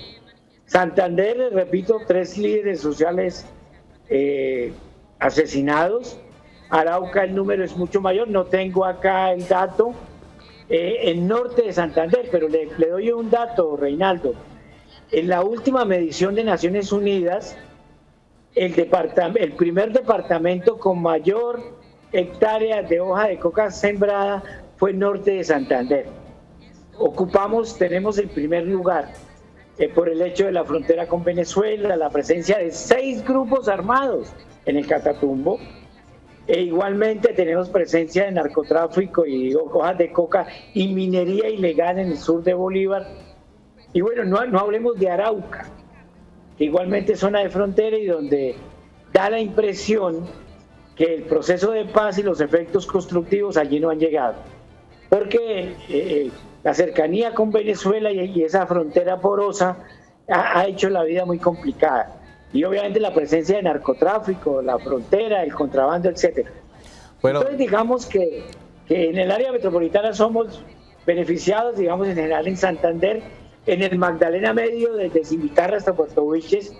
[SPEAKER 5] Santander, repito, 3 líderes sociales asesinados. Arauca el número es mucho mayor, no tengo acá el dato. En norte de Santander, pero le doy un dato, Reinaldo. En la última medición de Naciones Unidas, el primer departamento con mayor hectáreas de hoja de coca sembrada fue el norte de Santander. Tenemos el primer lugar por el hecho de la frontera con Venezuela, la presencia de 6 grupos armados en el Catatumbo. E igualmente tenemos presencia de narcotráfico y hojas de coca y minería ilegal en el sur de Bolívar. Y bueno, no hablemos de Arauca, que igualmente es zona de frontera y donde da la impresión que el proceso de paz y los efectos constructivos allí no han llegado. Porque la cercanía con Venezuela y esa frontera porosa ha hecho la vida muy complicada. Y obviamente la presencia de narcotráfico, la frontera, el contrabando, etcétera. Bueno, entonces digamos que en el área metropolitana somos beneficiados, digamos en general en Santander, en el Magdalena Medio, desde Cimitarra hasta Puerto Wilches,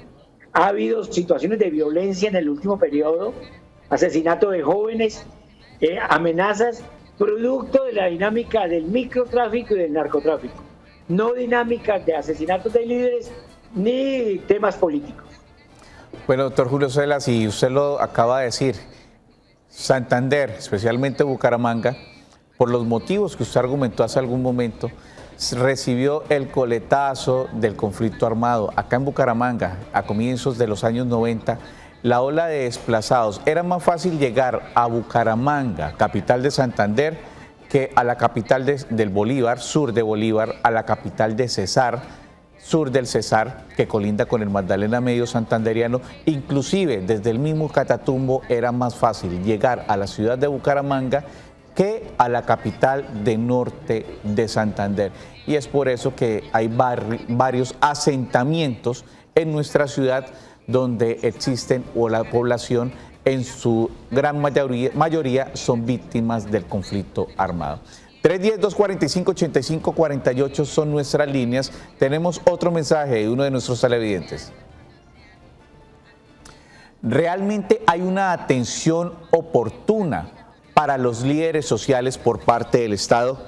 [SPEAKER 5] ha habido situaciones de violencia en el último periodo, asesinato de jóvenes, amenazas, producto de la dinámica del microtráfico y del narcotráfico, no dinámicas de asesinatos de líderes ni temas políticos.
[SPEAKER 2] Bueno, doctor Julio Acelas, y usted lo acaba de decir, Santander, especialmente Bucaramanga, por los motivos que usted argumentó hace algún momento, recibió el coletazo del conflicto armado. Acá en Bucaramanga, a comienzos de los años 90, la ola de desplazados, era más fácil llegar a Bucaramanga, capital de Santander, que a la capital del Bolívar, sur de Bolívar, a la capital de Cesar, sur del Cesar, que colinda con el Magdalena Medio santanderiano. Inclusive desde el mismo Catatumbo era más fácil llegar a la ciudad de Bucaramanga que a la capital de norte de Santander. Y es por eso que hay varios asentamientos en nuestra ciudad donde existen o la población en su gran mayoría son víctimas del conflicto armado. 310-245-8548 son nuestras líneas. Tenemos otro mensaje de uno de nuestros televidentes. ¿Realmente hay una atención oportuna para los líderes sociales por parte del Estado?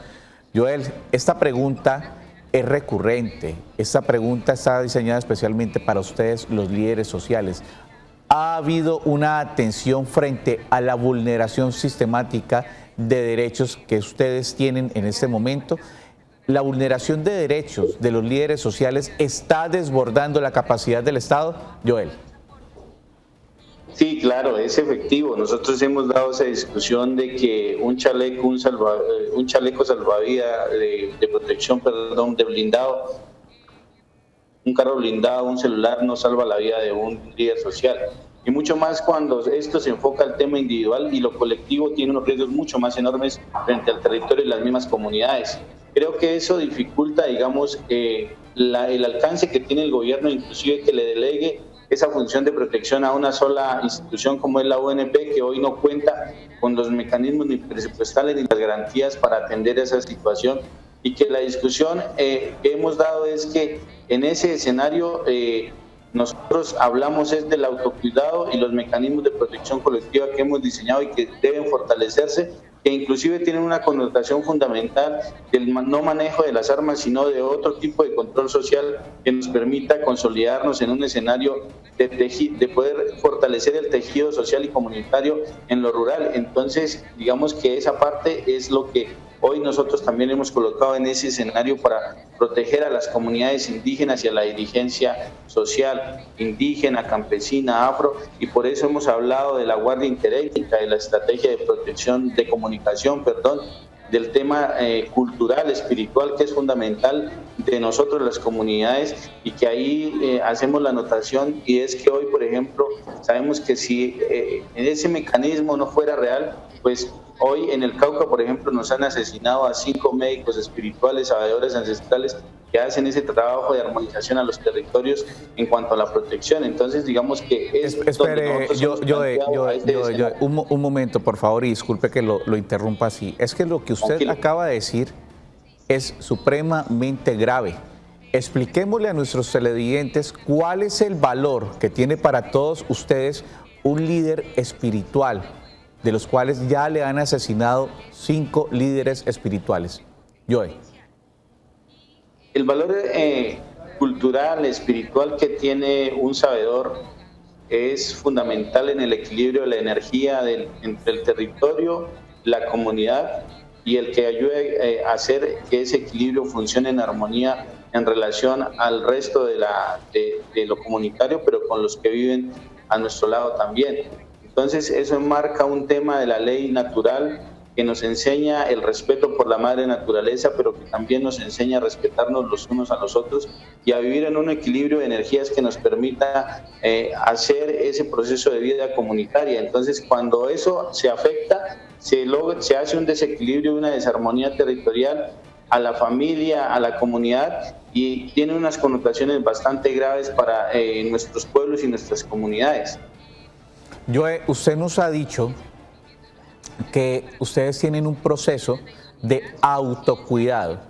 [SPEAKER 2] Joel, esta pregunta es recurrente. Esta pregunta está diseñada especialmente para ustedes, los líderes sociales. ha habido una atención frente a la vulneración sistemática de derechos que ustedes tienen en este momento. La vulneración de derechos de los líderes sociales está desbordando la capacidad del Estado, Joel.
[SPEAKER 4] Sí, claro, es efectivo. Nosotros hemos dado esa discusión de que un chaleco salvavidas de protección, de blindado, un carro blindado, un celular no salva la vida de un líder social. Y mucho más cuando esto se enfoca al tema individual y lo colectivo tiene unos riesgos mucho más enormes frente al territorio y las mismas comunidades. Creo que eso dificulta, digamos, el alcance que tiene el gobierno, inclusive que le delegue esa función de protección a una sola institución como es la ONP, que hoy no cuenta con los mecanismos ni presupuestales ni las garantías para atender esa situación, y que la discusión que hemos dado es que en ese escenario nosotros hablamos es del autocuidado y los mecanismos de protección colectiva que hemos diseñado y que deben fortalecerse, que inclusive tienen una connotación fundamental del no manejo de las armas, sino de otro tipo de control social que nos permita consolidarnos en un escenario de poder fortalecer el tejido social y comunitario en lo rural. Entonces, digamos que esa parte es lo que hoy nosotros también hemos colocado en ese escenario para proteger a las comunidades indígenas y a la dirigencia social indígena, campesina, afro, y por eso hemos hablado de la guardia interétnica, de la estrategia de protección, de comunicación, del tema cultural, espiritual, que es fundamental de nosotros las comunidades, y que ahí hacemos la anotación, y es que hoy, por ejemplo, sabemos que si ese mecanismo no fuera real, pues hoy en el Cauca, por ejemplo, nos han asesinado a 5 médicos espirituales, sabedores ancestrales, que hacen ese trabajo de armonización a los territorios en cuanto a la protección. Entonces, digamos que es
[SPEAKER 2] espere, un momento, por favor, y disculpe que lo interrumpa así. Es que lo que usted
[SPEAKER 4] Tranquilo.
[SPEAKER 2] acaba de decir es supremamente grave. Expliquémosle a nuestros televidentes cuál es el valor que tiene para todos ustedes un líder espiritual, de los cuales ya le han asesinado 5 líderes espirituales. Joe.
[SPEAKER 4] El valor cultural, espiritual que tiene un sabedor es fundamental en el equilibrio de la energía entre el territorio, la comunidad, y el que ayude a hacer que ese equilibrio funcione en armonía en relación al resto de lo comunitario, pero con los que viven a nuestro lado también. Entonces eso enmarca un tema de la ley natural que nos enseña el respeto por la madre naturaleza, pero que también nos enseña a respetarnos los unos a los otros y a vivir en un equilibrio de energías que nos permita hacer ese proceso de vida comunitaria. Entonces, cuando eso se afecta, se hace un desequilibrio y una desarmonía territorial a la familia, a la comunidad, y tiene unas connotaciones bastante graves para nuestros pueblos y nuestras comunidades.
[SPEAKER 2] Joe, usted nos ha dicho que ustedes tienen un proceso de autocuidado.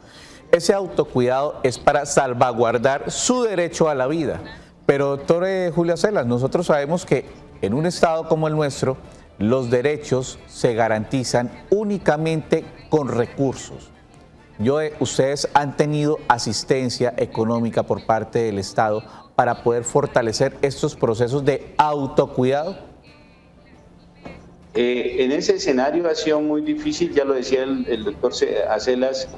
[SPEAKER 2] Ese autocuidado es para salvaguardar su derecho a la vida. Pero, doctor Julio Acelas, nosotros sabemos que en un estado como el nuestro, los derechos se garantizan únicamente con recursos. Joe, ¿ustedes han tenido asistencia económica por parte del Estado para poder fortalecer estos procesos de autocuidado?
[SPEAKER 4] En ese escenario ha sido muy difícil, ya lo decía el doctor Acelas.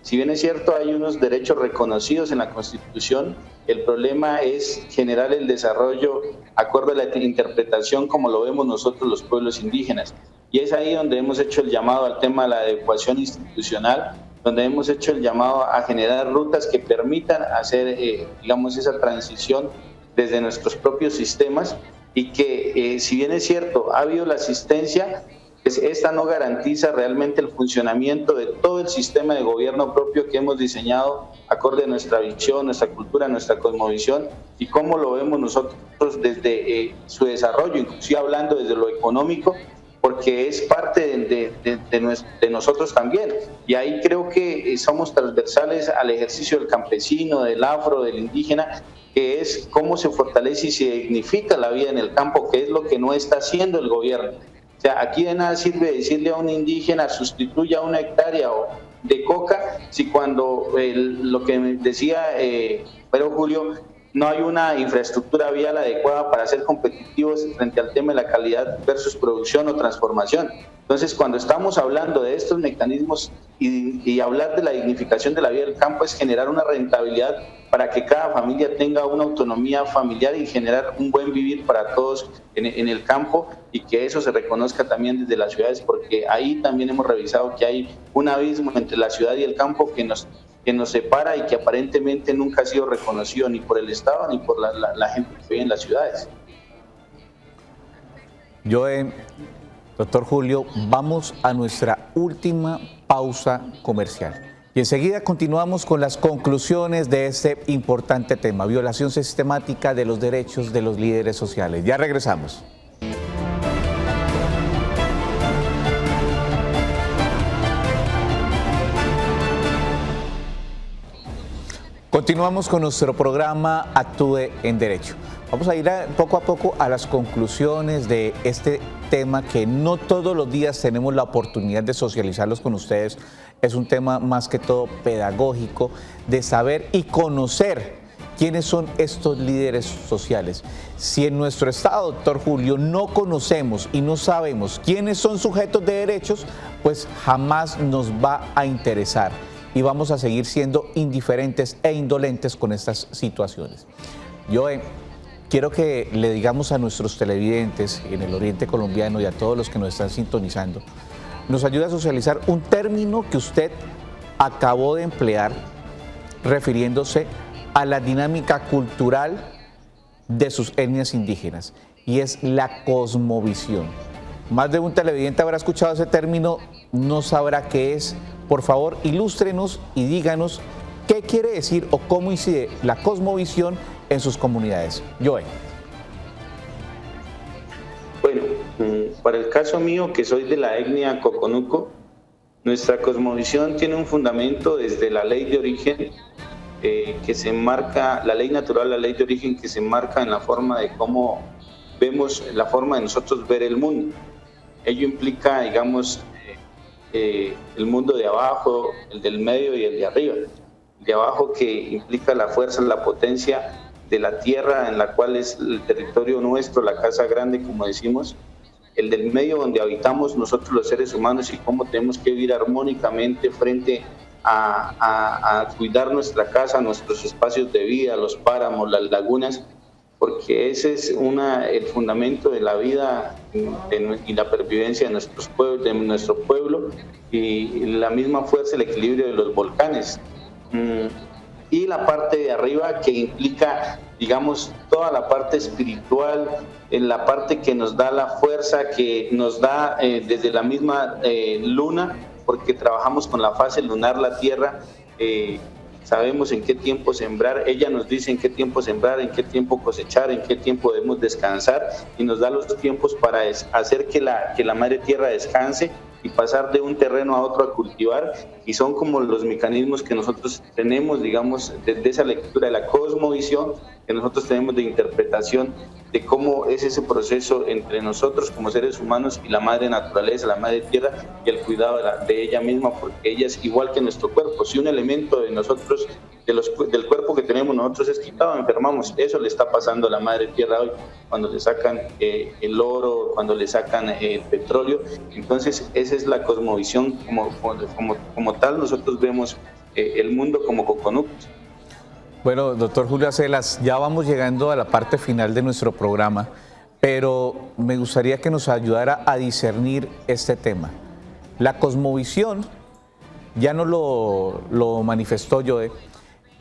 [SPEAKER 4] Si bien es cierto, hay unos derechos reconocidos en la Constitución, el problema es generar el desarrollo acorde a la interpretación como lo vemos nosotros los pueblos indígenas. Y es ahí donde hemos hecho el llamado al tema de la adecuación institucional, donde hemos hecho el llamado a generar rutas que permitan hacer, digamos, esa transición desde nuestros propios sistemas, y que si bien es cierto, ha habido la asistencia, pues esta no garantiza realmente el funcionamiento de todo el sistema de gobierno propio que hemos diseñado acorde a nuestra visión, nuestra cultura, nuestra cosmovisión, y cómo lo vemos nosotros desde su desarrollo, inclusive hablando desde lo económico, porque es parte de nosotros también. Y ahí creo que somos transversales al ejercicio del campesino, del afro, del indígena, que es cómo se fortalece y se dignifica la vida en el campo, que es lo que no está haciendo el gobierno. O sea, aquí de nada sirve decirle a un indígena sustituya 1 hectárea de coca, si cuando lo que decía Pedro Julio, no hay una infraestructura vial adecuada para ser competitivos frente al tema de la calidad versus producción o transformación. Entonces, cuando estamos hablando de estos mecanismos y hablar de la dignificación de la vida del campo es generar una rentabilidad para que cada familia tenga una autonomía familiar y generar un buen vivir para todos en el campo, y que eso se reconozca también desde las ciudades, porque ahí también hemos revisado que hay un abismo entre la ciudad y el campo que nos separa y que aparentemente nunca ha sido reconocido ni por el Estado ni por la gente que vive en las ciudades.
[SPEAKER 2] Doctor Julio, vamos a nuestra última pausa comercial y enseguida continuamos con las conclusiones de este importante tema, violación sistemática de los derechos de los líderes sociales. Ya regresamos. Continuamos con nuestro programa Actúe en Derecho. Vamos a ir poco a poco a las conclusiones de este tema que no todos los días tenemos la oportunidad de socializarlos con ustedes. Es un tema más que todo pedagógico, de saber y conocer quiénes son estos líderes sociales. Si en nuestro estado, doctor Julio, no conocemos y no sabemos quiénes son sujetos de derechos, pues jamás nos va a interesar y vamos a seguir siendo indiferentes e indolentes con estas situaciones. Yo quiero que le digamos a nuestros televidentes en el oriente colombiano y a todos los que nos están sintonizando, nos ayude a socializar un término que usted acabó de emplear refiriéndose a la dinámica cultural de sus etnias indígenas, y es la cosmovisión. Más de un televidente habrá escuchado ese término, no sabrá qué es. Por favor, ilústrenos y díganos qué quiere decir o cómo incide la cosmovisión en sus comunidades. Joe.
[SPEAKER 4] Bueno, para el caso mío, que soy de la etnia Coconuco, nuestra cosmovisión tiene un fundamento desde la ley de origen que se enmarca, la ley natural, la ley de origen que se enmarca en la forma de cómo vemos, la forma de nosotros ver el mundo. Ello implica, digamos, el mundo de abajo, el del medio y el de arriba. El de abajo, que implica la fuerza, la potencia de la tierra en la cual es el territorio nuestro, la casa grande, como decimos. El del medio, donde habitamos nosotros los seres humanos, y cómo tenemos que vivir armónicamente frente a cuidar nuestra casa, nuestros espacios de vida, los páramos, las lagunas, porque ese es el fundamento de la vida y la pervivencia de nuestro pueblo, y la misma fuerza, el equilibrio de los volcanes. Y la parte de arriba, que implica, digamos, toda la parte espiritual, la parte que nos da la fuerza, que nos da desde la misma luna, porque trabajamos con la fase lunar, la tierra. Sabemos en qué tiempo sembrar, ella nos dice en qué tiempo sembrar, en qué tiempo cosechar, en qué tiempo debemos descansar, y nos da los tiempos para hacer que la madre tierra descanse y pasar de un terreno a otro a cultivar, y son como los mecanismos que nosotros tenemos, digamos, desde esa lectura de la cosmovisión que nosotros tenemos de interpretación de cómo es ese proceso entre nosotros como seres humanos y la madre naturaleza, la madre tierra, y el cuidado de ella misma, porque ella es igual que nuestro cuerpo. Si un elemento de nosotros, del cuerpo que tenemos nosotros, es quitado, enfermamos. Eso le está pasando a la madre tierra hoy, cuando le sacan el oro, cuando le sacan el petróleo. Entonces esa es la cosmovisión, como tal nosotros vemos el mundo como coconucos.
[SPEAKER 2] Bueno, doctor Julio Acelas, ya vamos llegando a la parte final de nuestro programa, pero me gustaría que nos ayudara a discernir este tema. La cosmovisión, ya nos lo manifestó Joe,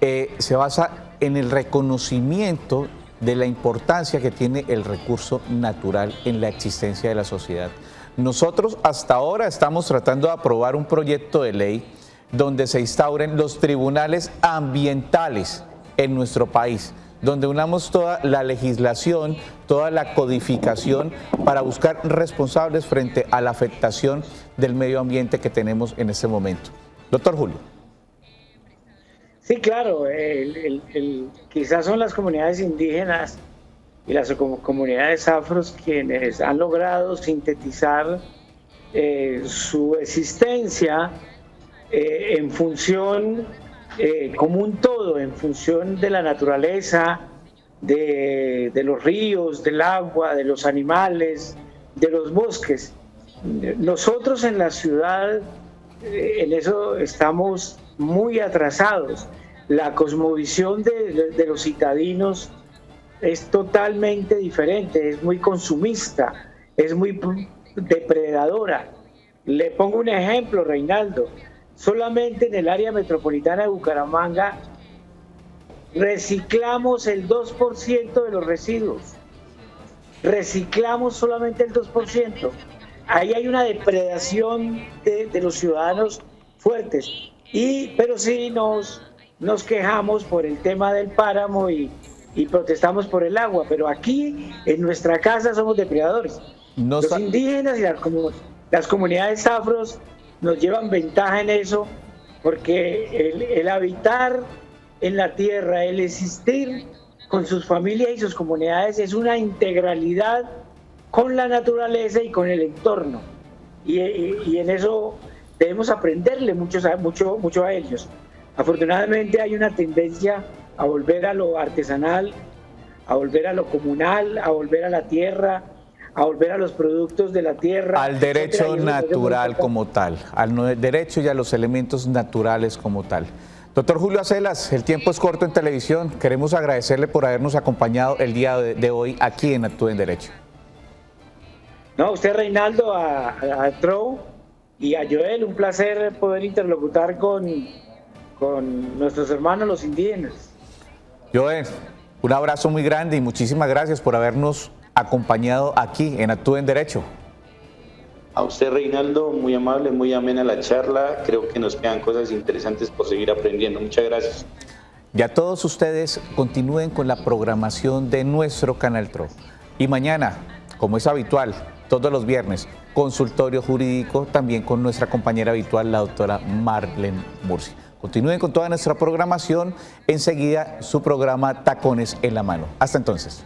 [SPEAKER 2] se basa en el reconocimiento de la importancia que tiene el recurso natural en la existencia de la sociedad. Nosotros hasta ahora estamos tratando de aprobar un proyecto de ley donde se instauren los tribunales ambientales en nuestro país, donde unamos toda la legislación, toda la codificación para buscar responsables frente a la afectación del medio ambiente que tenemos en este momento. Doctor Julio.
[SPEAKER 5] Sí, claro, quizás son las comunidades indígenas y las comunidades afros quienes han logrado sintetizar su existencia en función como un todo, en función de la naturaleza, de los ríos, del agua, de los animales, de los bosques. Nosotros en la ciudad, en eso estamos muy atrasados. La cosmovisión de los citadinos es totalmente diferente, es muy consumista, es muy depredadora. Le pongo un ejemplo, Reinaldo. Solamente en el área metropolitana de Bucaramanga reciclamos el 2% de los residuos. Reciclamos solamente el 2%. Ahí hay una depredación de los ciudadanos fuertes. Pero sí nos quejamos por el tema del páramo y protestamos por el agua. Pero aquí, en nuestra casa, somos depredadores. Los indígenas y las comunidades afros nos llevan ventaja en eso, porque el habitar en la tierra, el existir con sus familias y sus comunidades es una integralidad con la naturaleza y con el entorno. Y en eso debemos aprenderle mucho a ellos. Afortunadamente hay una tendencia a volver a lo artesanal, a volver a lo comunal, a volver a la tierra, a volver a los productos de la tierra.
[SPEAKER 2] Al derecho natural como tal, al derecho y a los elementos naturales como tal. Doctor Julio Acelas, el tiempo es corto en televisión. Queremos agradecerle por habernos acompañado el día de hoy aquí en Actúe en Derecho.
[SPEAKER 5] No, a usted, Reinaldo, a Trow y a Joel, un placer poder interlocutar con nuestros hermanos los indígenas.
[SPEAKER 2] Joel, un abrazo muy grande y muchísimas gracias por habernos acompañado aquí en Actúe en Derecho.
[SPEAKER 4] A usted, Reinaldo, muy amable, muy amena la charla. Creo que nos quedan cosas interesantes por seguir aprendiendo. Muchas gracias.
[SPEAKER 2] Y a todos ustedes, continúen con la programación de nuestro canal TRO. Y mañana, como es habitual, todos los viernes, consultorio jurídico, también con nuestra compañera habitual, la doctora Marlene Murcia. Continúen con toda nuestra programación. Enseguida, su programa Tacones en la Mano. Hasta entonces.